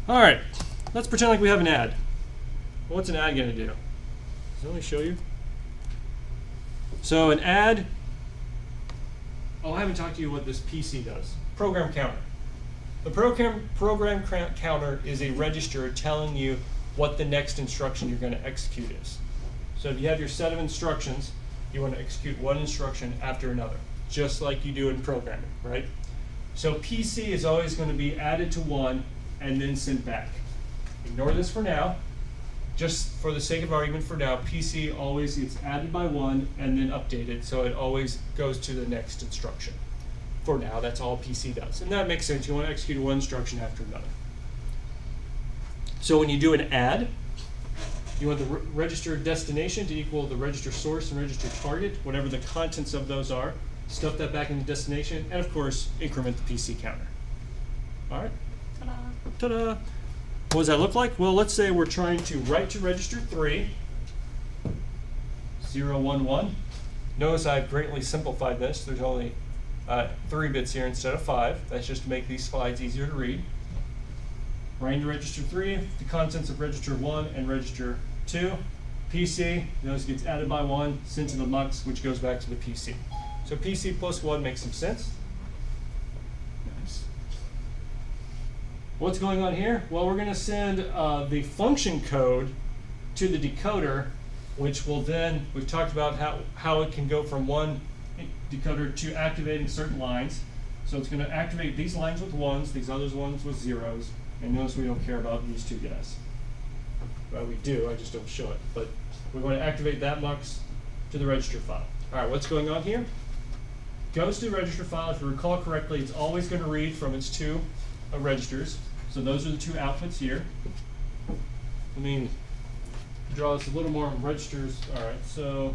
All right, let's pretend like we have an ad. What's an ad going to do? Let me show you. So an ad, oh, I haven't talked to you what this PC does. Program counter. The program counter is a register telling you what the next instruction you're going to execute is. So if you have your set of instructions, you want to execute one instruction after another, just like you do in programming, right? So PC is always going to be added to one and then sent back. Ignore this for now. Just for the sake of argument for now, PC always gets added by one and then updated, so it always goes to the next instruction. For now, that's all PC does. And that makes sense. You want to execute one instruction after another. So when you do an add, you want the register destination to equal the register source and register target, whatever the contents of those are. Stuff that back in the destination, and of course, increment the PC counter. All right? Ta-da. Ta-da! What does that look like? Well, let's say we're trying to write to register 3, 0, 1, 1. Notice I've greatly simplified this. There's only 3 bits here instead of 5. That's just to make these slides easier to read. Writing to register 3, the contents of register 1 and register 2. PC, notice gets added by 1, sent to the mux, which goes back to the PC. So PC plus 1 makes some sense. Nice. What's going on here? Well, we're going to send the function code to the decoder, which will then, we've talked about how it can go from one decoder to activating certain lines. So it's going to activate these lines with 1s, these other ones with 0s, and notice we don't care about these 2 guys. Well, we do, I just don't show it. But we're going to activate that mux to the register file. All right, what's going on here? Goes to the register file. If you recall correctly, it's always going to read from its 2 registers. So those are the 2 outputs here. Let me draw this a little more on registers. All right, so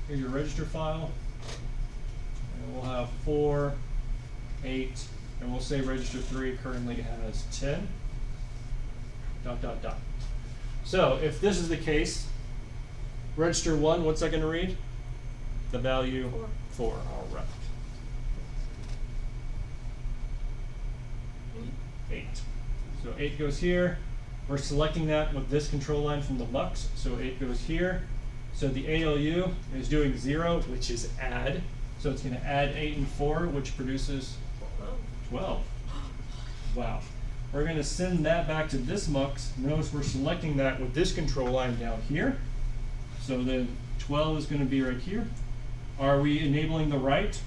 here's your register file. And we'll have 4, 8, and we'll say register 3 currently has 10. ... So if this is the case, register 1, what's that going to read? The value 4. All right. 8. So 8 goes here. We're selecting that with this control line from the mux. So 8 goes here. So the ALU is doing 0, which is add. So it's going to add 8 and 4, which produces 12. Wow. We're going to send that back to this mux. Notice we're selecting that with this control line down here. So then 12 is going to be right here. Are we enabling the write?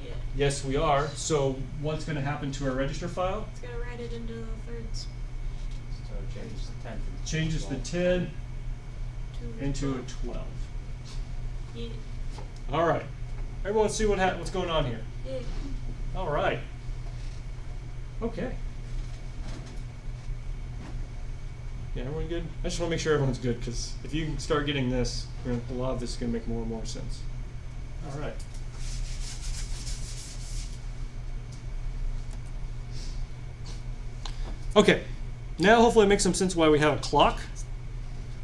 Yeah. Yes, we are. So what's going to happen to our register file? It's gonna write it into thirds. So it changes the 10 from Changes the 10 into a 12. Yeah. All right. Everyone see what's going on here? Yeah. All right. Okay. Yeah, everyone good? I just want to make sure everyone's good, because if you can start getting this, a lot of this is going to make more and more sense. All right. Okay. Now hopefully it makes some sense why we have a clock.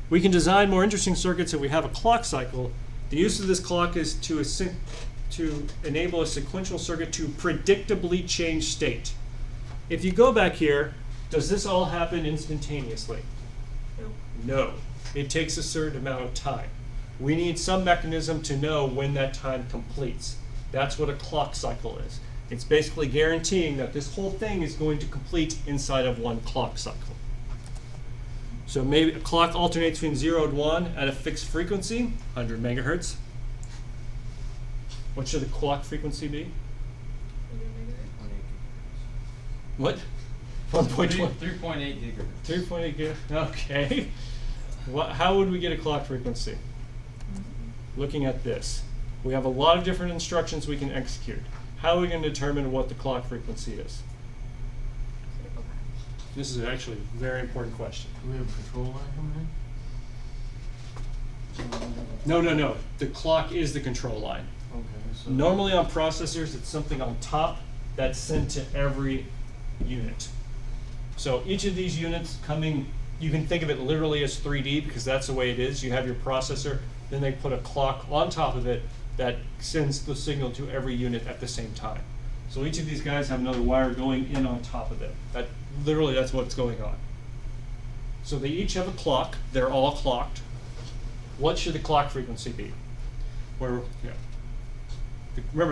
We can design more interesting circuits if we have a clock cycle. The use of this clock is to enable a sequential circuit to predictably change state. If you go back here, does this all happen instantaneously? No. It takes a certain amount of time. We need some mechanism to know when that time completes. That's what a clock cycle is. It's basically guaranteeing that this whole thing is going to complete inside of one clock cycle. So maybe a clock alternates between 0 and 1 at a fixed frequency, 100 megahertz. What should the clock frequency be? What? 1.1? 3.8 gigahertz. 3.8 gigahertz. Okay. How would we get a clock frequency? Looking at this. We have a lot of different instructions we can execute. How are we going to determine what the clock frequency is? This is actually a very important question. Do we have a control line coming in? No. The clock is the control line. Okay. So Normally on processors, it's something on top that's sent to every unit. So each of these units coming, you can think of it literally as 3D because that's the way it is. You have your processor, then they put a clock on top of it that sends the signal to every unit at the same time. So each of these guys have another wire going in on top of them. That literally, that's what's going on. So they each have a clock. They're all clocked. What should the clock frequency be? Remember,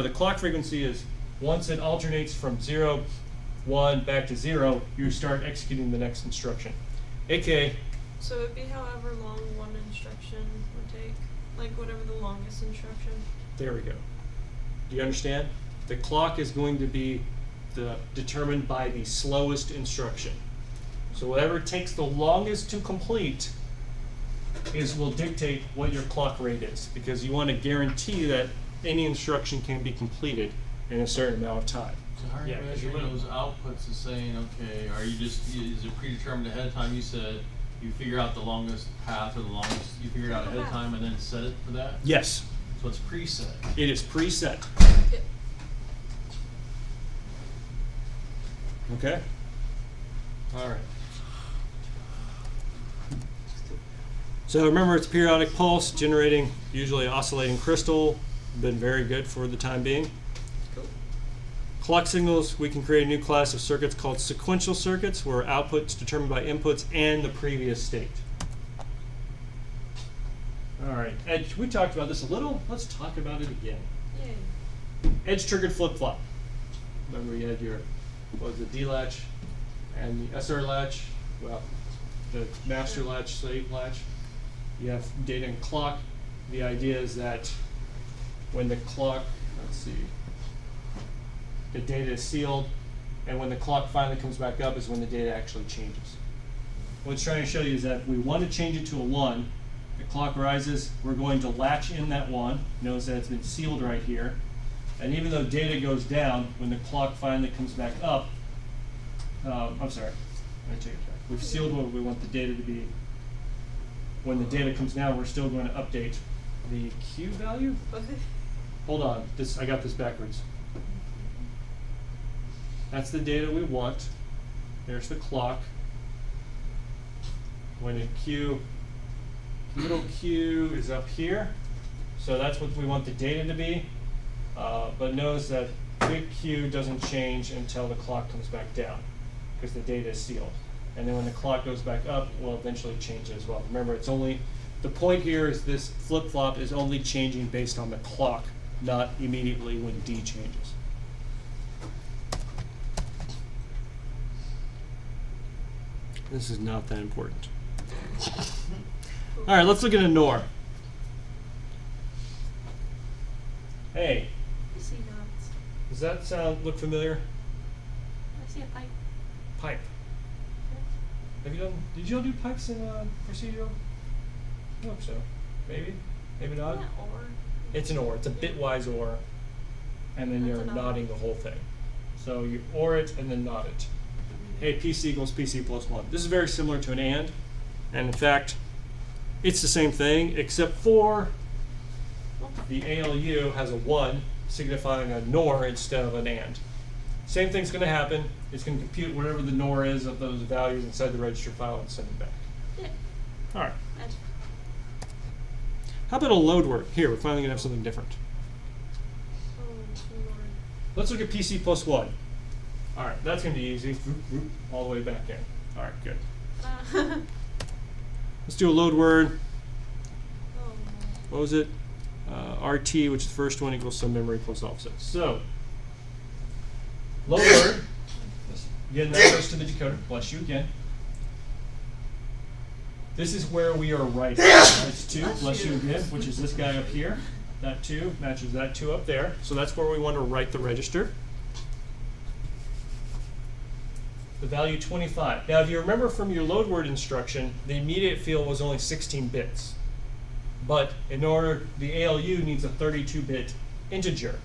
the clock frequency is once it alternates from 0, 1, back to 0, you start executing the next instruction. AKA, So it'd be however long one instruction would take, like whatever the longest instruction. there we go. Do you understand? The clock is going to be determined by the slowest instruction. So whatever takes the longest to complete will dictate what your clock rate is, because you want to guarantee that any instruction can be completed in a certain amount of time. So how are you Yeah, 'cause measuring you those outputs and saying, okay, are you just, is it predetermined ahead of time? You said you figure out the longest path or the longest, you figure it out ahead of time and then set it for that? Yes, So it's preset. it is preset. Yep. Okay? All right. So remember, it's periodic pulse generating usually oscillating crystal. Been very good for the time being. Clock signals, we can create a new class of circuits called sequential circuits, where output's determined by inputs and the previous state. All right, edge, we talked about this a little. Let's talk about it again. Yay. Edge triggered flip flop. Remember, you had your, what was it, D latch and the SR latch, well, the master latch, slave latch. You have data and clock. The idea is that when the clock, let's see, the data is sealed, and when the clock finally comes back up is when the data actually changes. What it's trying to show you is that if we want to change it to a 1, the clock rises, we're going to latch in that 1. Notice that it's been sealed right here. And even though data goes down, when the clock finally comes back up, I'm sorry, let me take it back. We've sealed what we want the data to be. When the data comes down, we're still going to update the Q value. Hold on, I got this backwards. That's the data we want. There's the clock. When a Q, little q is up here, so that's what we want the data to be. But notice that big Q doesn't change until the clock comes back down, because the data is sealed. And then when the clock goes back up, it will eventually change as well. Remember, it's only, the point here is this flip-flop is only changing based on the clock, not immediately when D changes. This is not that important. All right, let's look at a NOR. Hey, I see dots. does that look familiar? I see a pipe. Pipe. Have you done? Did you all do pipes in procedural? I hope so. Maybe. Maybe not. Yeah, or. It's an OR. It's a bitwise OR, and then That's you're an OR. knotting the whole thing. So you OR it and then knot it. Hey, PC equals PC plus 1. This is very similar to an AND, and in fact, it's the same thing except for the ALU has a 1 signifying a NOR instead of an AND. Same thing's going to happen. It's going to compute whatever the NOR is of those values inside the register file and send it back. Yeah. All right. That's How about a load word? Here, we're finally going to have something different. oh Lord. Let's look at PC plus 1. All right, that's going to be easy. All the way back in. All right, good. Let's do a load word. Oh What was it? RT, which is the first one, equals some memory plus offset. So, load word. Again, that goes to the decoder. Bless you again. This is where we are writing. That's 2, bless you again, which is this guy up here. That 2 matches that 2 up there. So that's where we want to write the register. The value 25. Now, if you remember from your load word instruction, the immediate field was only 16 bits. But in order, the ALU needs a 32-bit integer.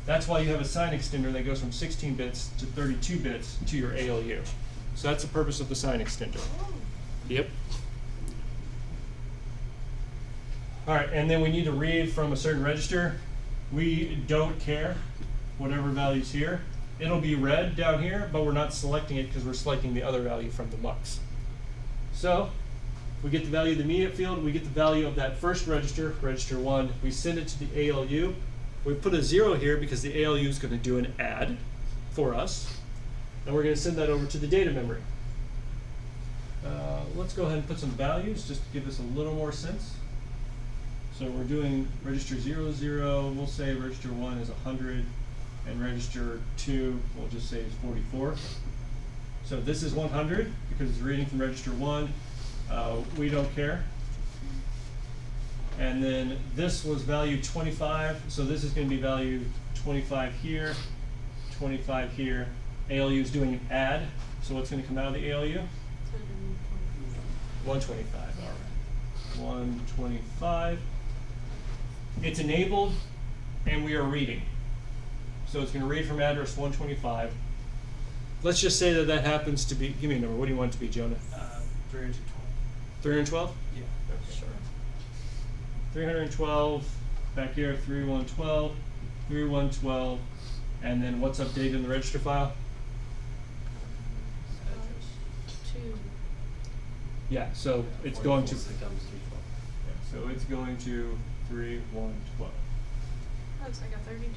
That's why you have a sign extender that goes from 16 bits to 32 bits to your ALU. So that's the purpose of the sign extender. Yep. All right, and then we need to read from a certain register. We don't care, whatever value's here. It'll be read down here, but we're not selecting it because we're selecting the other value from the mux. So we get the value of the immediate field, we get the value of that first register, register 1, we send it to the ALU. We put a 0 here because the ALU is going to do an add for us. And we're going to send that over to the data memory. Let's go ahead and put some values just to give us a little more sense. So we're doing register 0, 0. We'll say register 1 is 100. And register 2, we'll just say is 44. So this is 100 because it's reading from register 1. We don't care. And then this was value 25, so this is going to be value 25 here, 25 here. ALU is doing an add, so what's going to come out of the ALU? 125, all right. 125. It's enabled, and we are reading. So it's going to read from address 125. Let's just say that that happens to be, give me a number, what do you want it to be, Jonah? 312. 312? Yeah. Okay. Sure. 312, back here, 3112, 3112, and then what's updated in the register file? Address. 2. Yeah, so it's going to, Becomes 312. yeah, so it's going to 3112. Oh, it's like a 32.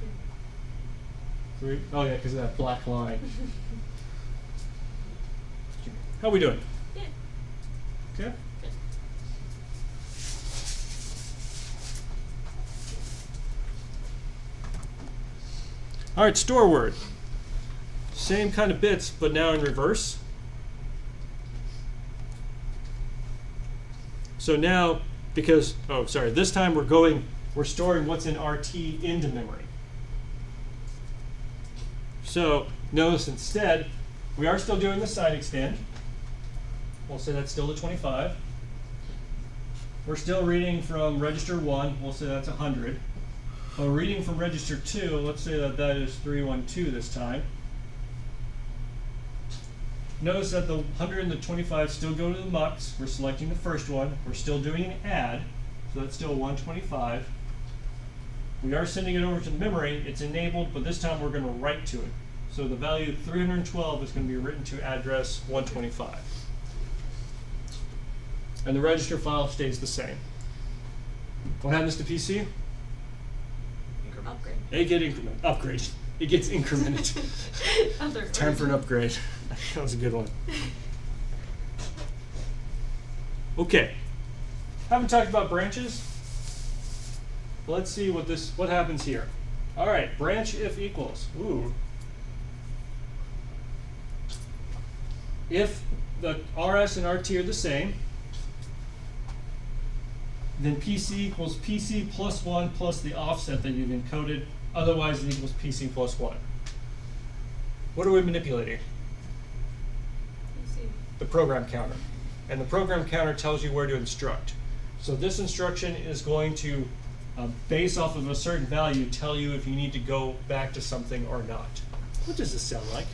Oh yeah, because of that black line. How we doing? Yeah. Okay. Good. All right, store word. Same kind of bits, but now in reverse. So now, because, oh, sorry, this time we're storing what's in RT into memory. So notice instead, we are still doing the side extend. We'll say that's still the 25. We're still reading from register 1. We'll say that's 100. We're reading from register 2. Let's say that that is 312 this time. Notice that the 100 and the 25 still go to the mux. We're selecting the first one. We're still doing an add, so that's still 125. We are sending it over to the memory. It's enabled, but this time we're going to write to it. So the value 312 is going to be written to address 125. And the register file stays the same. What happens to PC? Increment. Upgrade. It gets increment. Upgrade. It gets incremented. Other Time for an version. upgrade. That was a good one. Okay. Haven't talked about branches. Let's see what happens here. All right, branch if equals. Ooh. If the RS and RT are the same, then PC equals PC plus 1 plus the offset that you've encoded. Otherwise, it equals PC plus 1. What are we manipulating? PC. The program counter. And the program counter tells you where to instruct. So this instruction is going to, based off of a certain value, tell you if you need to go back to something or not. What does this sound like?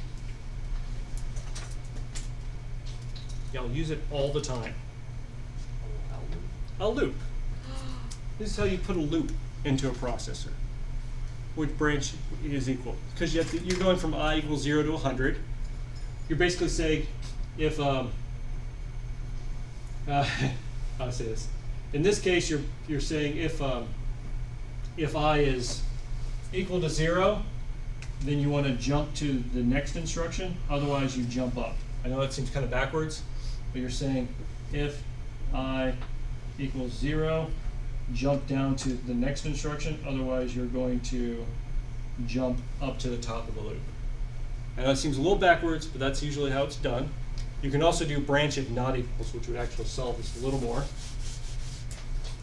Y'all use it all the time. A loop. This is how you put a loop into a processor. Which branch is equal? Because you're going from I equals 0 to 100. You're basically saying if I'll say this. In this case, you're saying if I is equal to 0, then you want to jump to the next instruction. Otherwise, you jump up. I know that seems kind of backwards, but you're saying if I equals 0, jump down to the next instruction. Otherwise, you're going to jump up to the top of the loop. I know it seems a little backwards, but that's usually how it's done. You can also do branch if not equals, which would actually solve this a little more.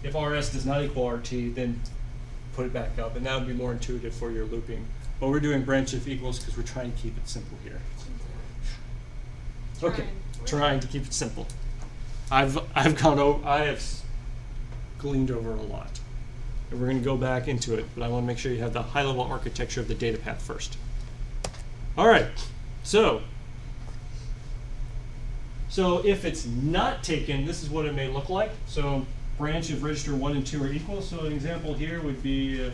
If RS does not equal RT, then put it back up, and that would be more intuitive for your looping. But we're doing branch if equals because we're trying to keep it simple here. Okay, trying to keep it simple. I have gleaned over a lot. And we're going to go back into it, but I want to make sure you have the high-level architecture of the data path first. All right, so if it's not taken, this is what it may look like. So branch if register 1 and 2 are equal. So an example here would be if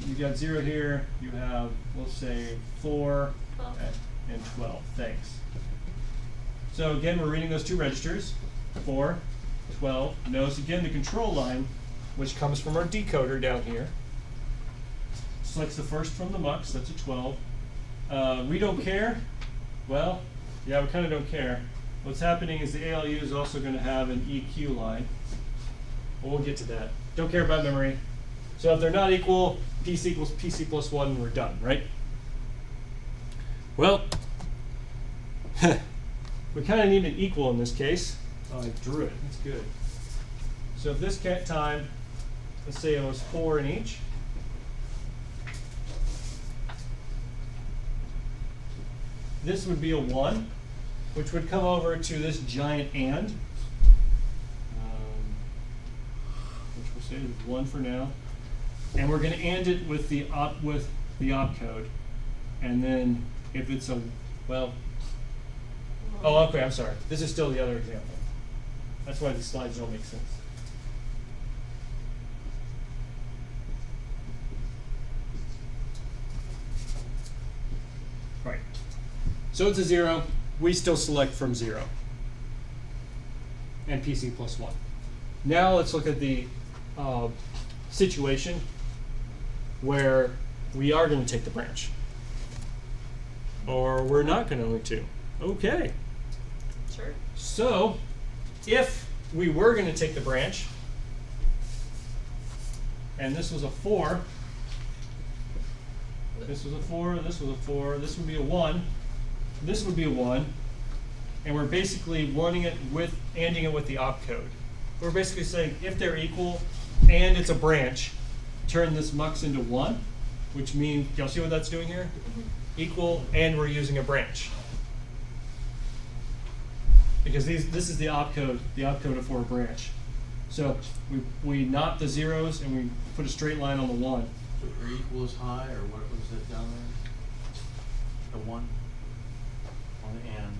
you got 0 here, you have, let's say, 4 and 12. Thanks. So again, we're reading those two registers, 4, 12. Notice again the control line which comes from our decoder down here. Selects the first from the mux, that's a 12. We don't care. Well, yeah, we kind of don't care. What's happening is the ALU is also going to have an EQ line. Well, we'll get to that. Don't care about memory. So if they're not equal, PC equals PC plus 1, and we're done, right? Well, we kind of need an equal in this case. Oh, I drew it. That's good. So if this time, let's say it was 4 in each. This would be a 1, which would come over to this giant AND, which we'll say is 1 for now. And we're going to AND it with the opcode. And then if it's a, well, oh, okay, I'm sorry. This is still the other example. That's why these slides don't make sense. Right. So it's a 0. We still select from 0. And PC plus 1. Now let's look at the situation where we are going to take the branch. Or we're not going to. Okay. Sure. So, if we were going to take the branch, and this was a 4, this was a 4, this was a 4, this would be a 1, this would be a 1, and we're basically ANDing it with the opcode. We're basically saying if they're equal and it's a branch, turn this mux into 1, which means, y'all see what that's doing here? Equal, and we're using a branch. Because this is the opcode for a branch. So we knot the zeros and we put a straight line on the 1. So are equal is high, or what was it down there? The 1 on the AND.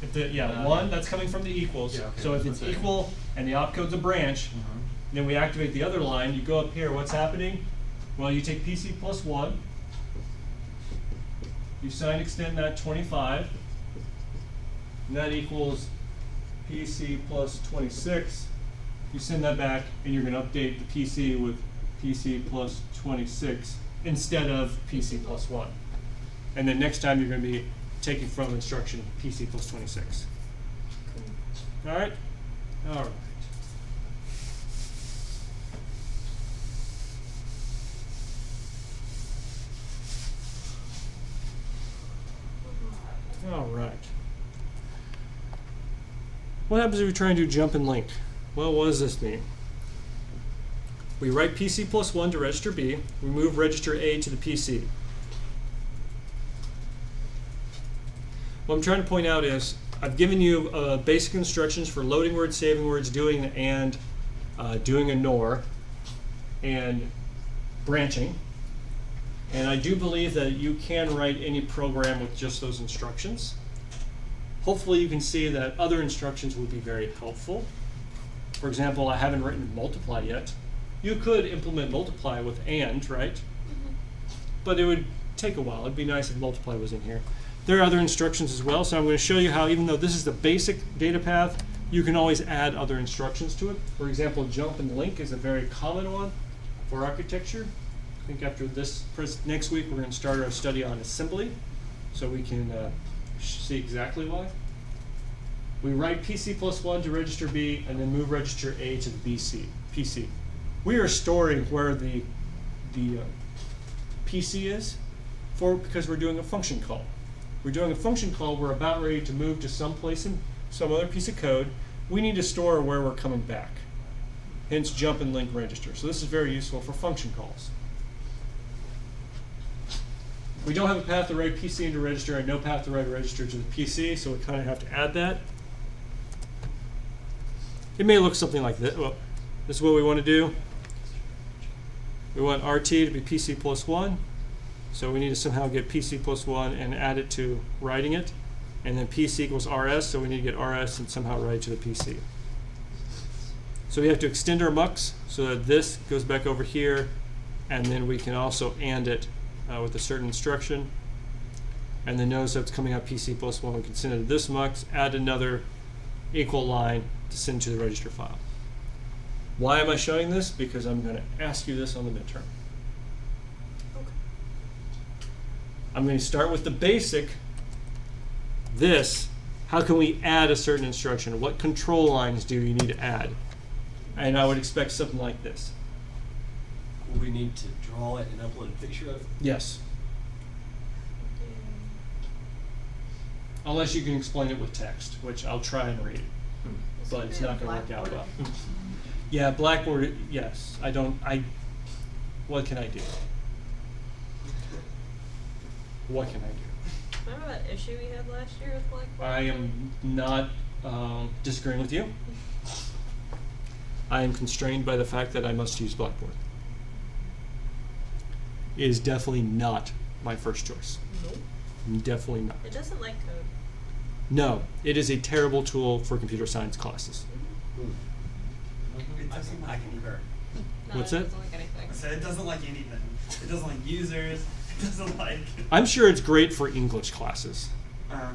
If the 1, that's coming from the equals. Yeah, okay, so if that's it's what I'm equal and the opcode's a branch, then we activate the other line. You go up here. What's happening? Well, you take PC plus 1. You sign extend that 25. And that equals PC plus 26. You send that back, and you're going to update the PC with PC plus 26 instead of PC plus 1. And then next time you're going to be taking from instruction PC plus 26. All right? All right. All right. What happens if we try and do jump and link? Well, what does this mean? We write PC plus 1 to register B. We move register A to the PC. What I'm trying to point out is I've given you basic instructions for loading words, saving words, doing an AND, doing a NOR, and branching. And I do believe that you can write any program with just those instructions. Hopefully you can see that other instructions would be very helpful. For example, I haven't written multiply yet. You could implement multiply with AND, right? But it would take a while. It'd be nice if multiply was in here. There are other instructions as well, so I'm going to show you how, even though this is the basic data path, you can always add other instructions to it. For example, jump and link is a very common one for architecture. I think after this, next week, we're going to start our study on assembly, so we can see exactly why. We write PC plus 1 to register B, and then move register A to the PC. We are storing where the PC is because we're doing a function call. We're doing a function call. We're about ready to move to some place in some other piece of code. We need to store where we're coming back. Hence jump and link register. So this is very useful for function calls. We don't have a path to write PC into register and no path to write a register to the PC, so we kind of have to add that. It may look something like this. Well, this is what we want to do. We want RT to be PC plus 1. So we need to somehow get PC plus 1 and add it to writing it. And then PC equals RS, so we need to get RS and somehow write it to the PC. So we have to extend our mux so that this goes back over here, and then we can also AND it with a certain instruction. And then notice that it's coming out PC plus 1. We can send it to this mux, add another equal line to send to the register file. Why am I showing this? Because I'm going to ask you this on the midterm. Okay. I'm going to start with the basic. This, how can we add a certain instruction? What control lines do you need to add? And I would expect something like this. We need to draw it and upload a picture of it. Yes. Unless you can explain it with text, which I'll try and read. But it's not going to work out well. Yeah, Blackboard, yes. What can I do? What can I do? Remember that issue we had last year with Blackboard? I am not disagreeing with you. I am constrained by the fact that I must use Blackboard. It is definitely not my first choice. Nope. Definitely not. It doesn't like code. No, it is a terrible tool for computer science classes. I concur. No, What's it that? doesn't like anything. I said it doesn't like anything. It doesn't like users. It doesn't like. I'm sure it's great for English classes. Uh,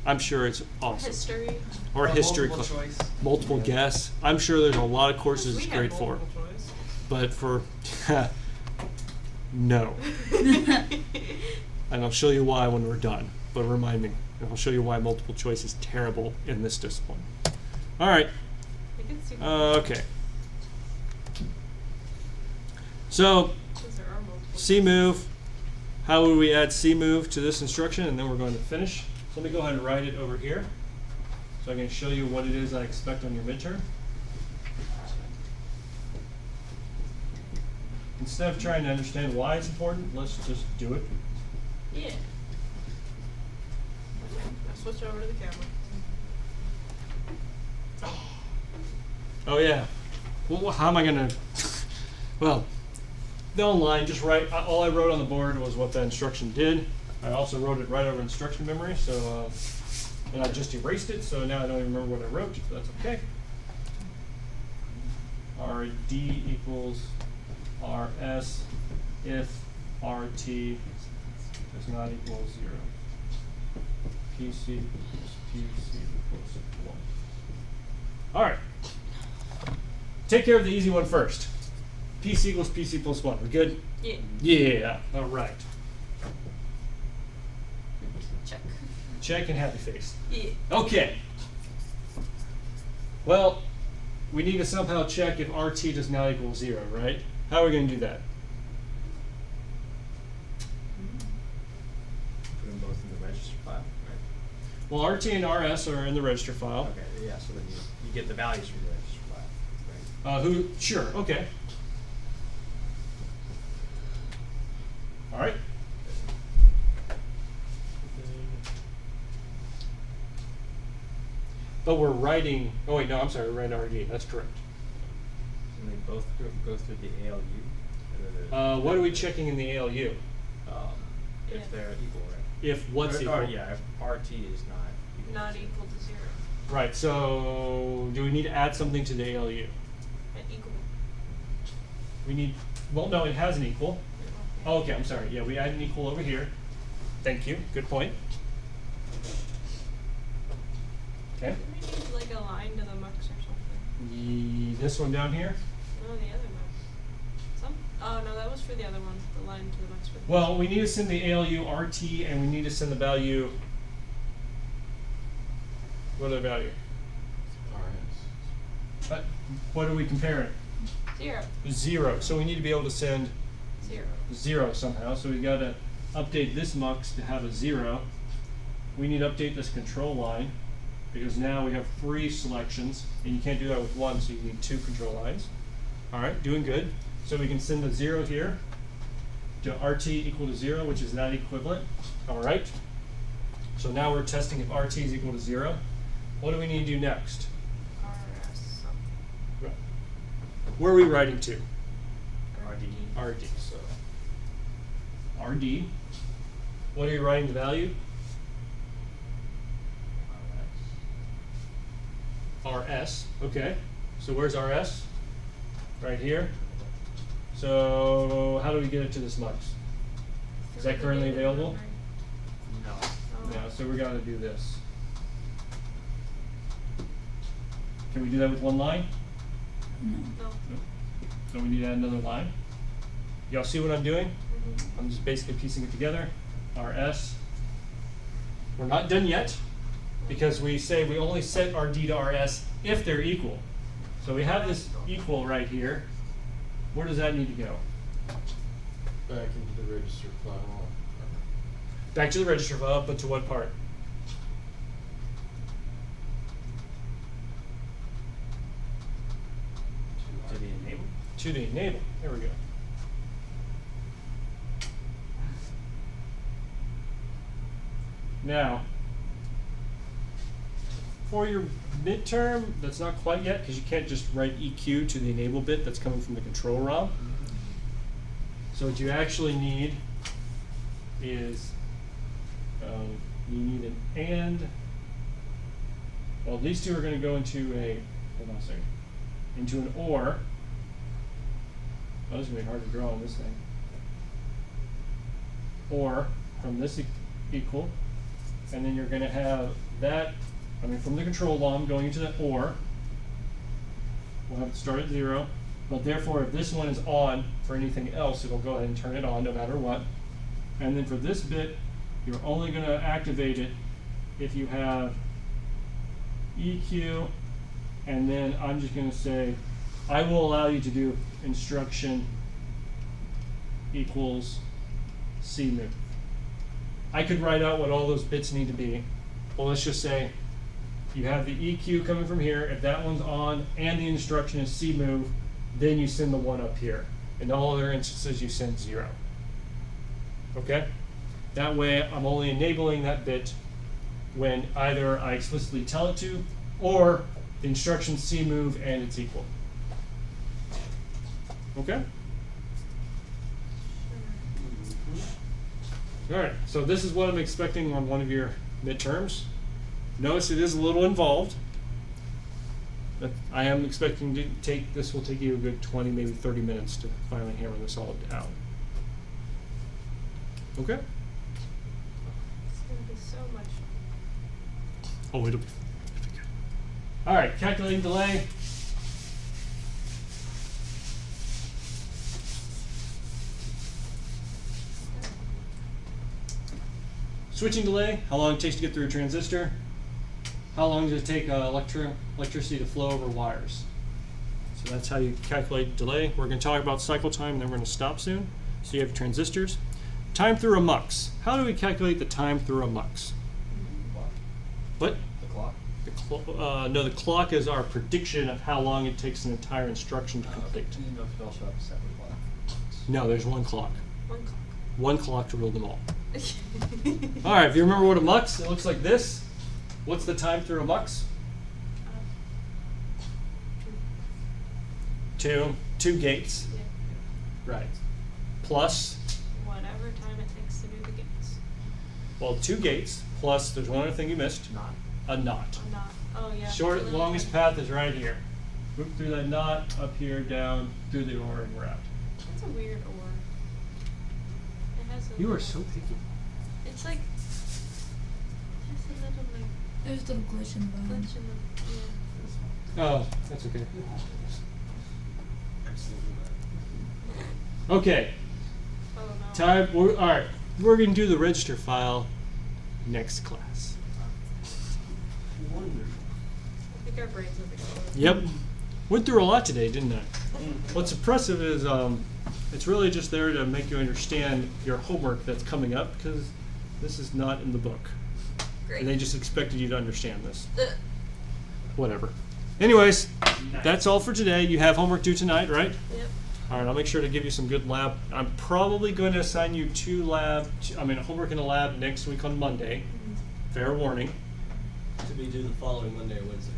I'm sure it's awesome. History. Or history multiple class. choice. Multiple guess. I'm sure there's a lot of courses We it's had great for. multiple choice. But for no. And I'll show you why when we're done. But remind me. And I'll show you why multiple choice is terrible in this discipline. All right. I can see. Okay. So Because there are multiple. CMove. How would we add CMove to this instruction? And then we're going to finish. So let me go ahead and write it over here. So I can show you what it is I expect on your midterm. Instead of trying to understand why it's important, let's just do it. Yeah. I'll switch over to the camera. Oh yeah. Well, how am I gonna? Well, the online, just write. All I wrote on the board was what the instruction did. I also wrote it right over instruction memory. So, and I just erased it. So now I don't even remember what I wrote. But that's okay. RD equals RS if RT does not equal 0. PC equals PC equals 1. All right. Take care of the easy one first. PC equals PC plus 1. We good? Yeah. Yeah. All right. Check. Check and happy face. Yeah. Okay. Well, we need to somehow check if RT does not equal 0, right? How are we going to do that? Put them both in the register file, right? Well, RT and RS are in the register file. Okay, yeah, so then you get the values from the register file, right? Sure, okay. All right. But we're writing, oh wait, no, I'm sorry, we're writing RD, that's correct. And they both go through the ALU? Or What are we checking in the ALU? If Yeah. they're equal, right? If what's Or- equal? Or, yeah, if RT is not equal. Not equal to 0. Right, so do we need to add something to the ALU? And equal. We need, well, no, it has an equal. Oh, okay, I'm sorry. Yeah, we add an equal over here. Thank you. Good point. Okay. We need like a line to the mux or something. This one down here. No, the other mux. Oh no, that was for the other one. The line to the mux. For the Well, we need to send the ALU RT, and we need to send the value. What other value? RS. What are we comparing? 0. 0. So we need to be able to send 0. 0 somehow. So we've got to update this mux to have a 0. We need to update this control line because now we have 3 selections, and you can't do that with 1, so you need 2 control lines. All right, doing good. So we can send the 0 here to RT equal to 0, which is not equivalent. All right. So now we're testing if RT is equal to 0. What do we need to do next? RS something. Where are we writing to? RD. RD. So RD. What are you writing the value? RS. Okay. So where's RS? Right here. So how do we get it to this mux? Is that currently available? No. Oh. No. So we got to do this. Can we do that with one line? No. So we need to add another line. Y'all see what I'm doing? Mhm. I'm just basically piecing it together. RS. We're not done yet because we say we only set our D to RS if they're equal. So we have this equal right here. Where does that need to go? Back into the register file. Back to the register file, but to what part? To the enable. To the enable. There we go. Now, for your midterm, that's not quite yet because you can't just write EQ to the enable bit that's coming from the control ROM. So what you actually need is you need an AND. Well, these two are going to go into a, hold on a second, into an OR. Oh, this is going to be hard to draw on this thing. OR from this equal. And then you're going to have that, from the control ROM going into the OR. We'll have it start at 0. But therefore, if this one is on for anything else, it'll go ahead and turn it on no matter what. And then for this bit, you're only going to activate it if you have EQ. And then I'm just going to say, I will allow you to do instruction equals CMOV. I could write out what all those bits need to be. Well, let's just say you have the EQ coming from here. If that one's on and the instruction is CMOV, then you send the one up here. In all other instances, you send 0. Okay? That way, I'm only enabling that bit when either I explicitly tell it to, or the instructions CMOV and it's equal. Okay? All right, so this is what I'm expecting on one of your midterms. Notice it is a little involved. But I am expecting to take, this will take you a good 20, maybe 30 minutes to finally hammer this all down. Okay? It's gonna be so much. Oh, it'll be good. All right, calculating delay. Switching delay, how long it takes to get through a transistor. How long does it take electricity to flow over wires? So that's how you calculate delay. We're going to talk about cycle time, and then we're going to stop soon. So you have transistors. Time through a mux. How do we calculate the time through a mux? What? The clock. No, the clock is our prediction of how long it takes an entire instruction to complete. Do you know if it also have a separate clock? No, there's one clock. One clock. One clock to rule them all. All right, if you remember what a mux, it looks like this. What's the time through a mux? Two gates. Yeah. Right. Plus, Whatever time it takes to do the gates. well, 2 gates, plus there's one other thing you missed. Not. A knot. I'm not. Oh yeah. Short, Little longest tiny- path is right here. Loop through that knot, up here, down, through the OR, and we're out. That's a weird OR. It has a You are little- so picky. It's like. It has a little like There's a little glitch in the bottom. glitch in the. Yeah. Oh, that's okay. Okay, Oh no. time. All right, we're going to do the register file next class. Wonderful. I think our brains have exploded. Yep. Went through a lot today, didn't I? What's impressive is it's really just there to make you understand your homework that's coming up, because this is not in the book. Great. And they just expected you to understand this. Whatever. Whatever. Anyways, that's all for today. You have homework due tonight, right? Yep. All right, I'll make sure to give you some good lab. I'm probably going to assign you homework in the lab next week on Monday. Fair warning. To be due the following Monday or Wednesday.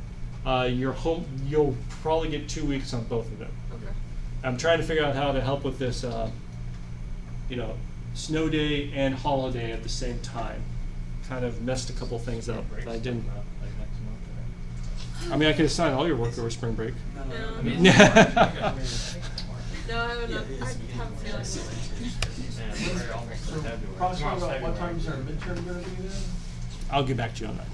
You'll probably get 2 weeks on both of them. Okay. I'm trying to figure out how to help with this, snow day and holiday at the same time. Kind of messed a couple things up. Breaks I didn't. coming up, like next month, I mean, I could assign all your work over spring break. No. right? I I mean, mean, No, I have enough. I have a feeling. man, we're almost in February. Probably Tomorrow's about what February. time's our midterm gonna be then? I'll get back to you on that.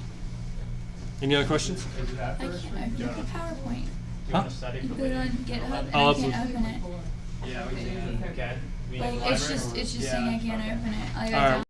Any other questions? Is it I after? can't open up the PowerPoint. You want to study You for put it later? on GitHub and I'll I can't upload- open it. Yeah, we can. Okay. You mean Like in the it's library? just Yeah. saying I can't Okay. open it. Like, Alright. I